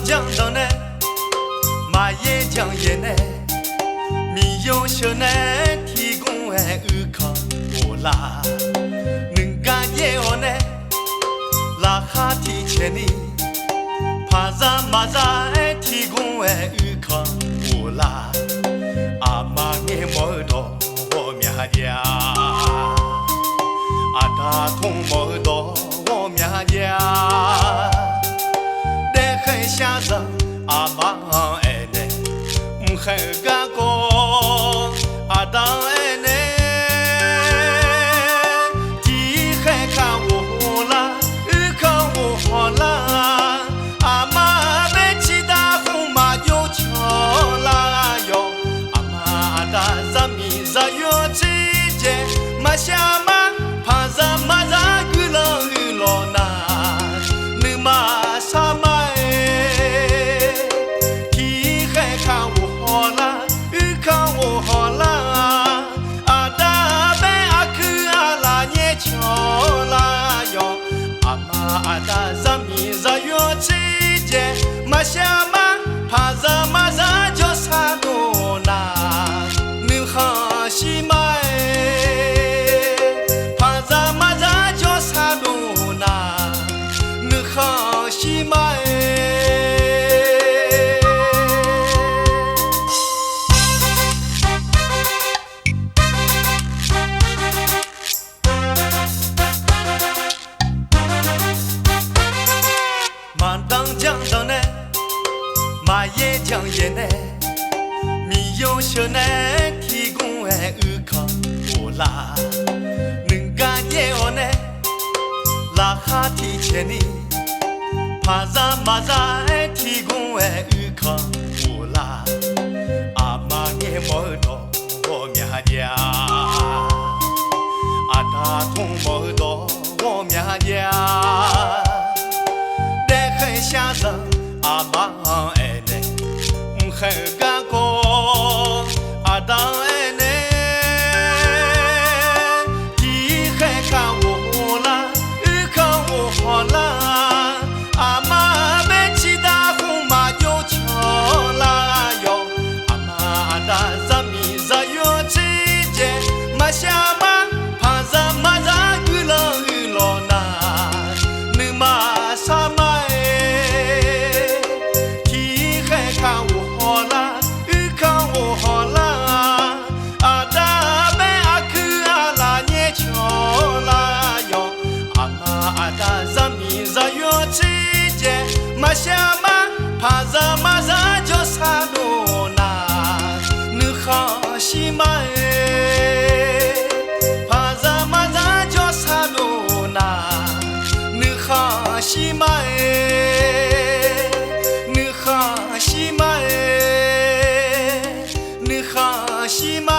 江上呢，马也江也呢，米有小呢，提供爱靠我啦，能干也我呢，拉哈提前呢，帕扎马扎提供爱靠我啦，阿妈也莫多我面家，阿达通莫多我面家。下子阿妈爱呢，很个个阿当爱呢，地还看我啦，看我好啦，阿妈被其他红马又瞧啦哟，阿妈的咱米子有之间，马下马怕啥马啥个了个了那，你马啥马。阿达咱米子有之间，马下马怕啥马啥叫啥多那，你好西马哎，怕啥马啥叫啥多那，你好西马哎。江上呢，马也江也呢，米有小呢，提供爱靠我啦，能干也我呢，拉哈提前呢，帕扎马扎提供爱靠我啦，阿妈也莫多我面家，阿达通莫多我面家。下子阿妈爱呢，很个个阿当爱呢，地还看我啦，看我好啦，阿妈被其他红马又瞧啦哟，阿妈的咱米子有之间，马下马怕啥马啥个了个了那，你马啥马。看我好啦，看我好啦，阿达贝阿克阿拉捏巧啦哟，阿妈阿达咱米子有之间，马下马怕啥马啥叫啥多那，你好西马哎，怕啥马啥叫啥多那，你好西马哎，你好西马哎，你好西马。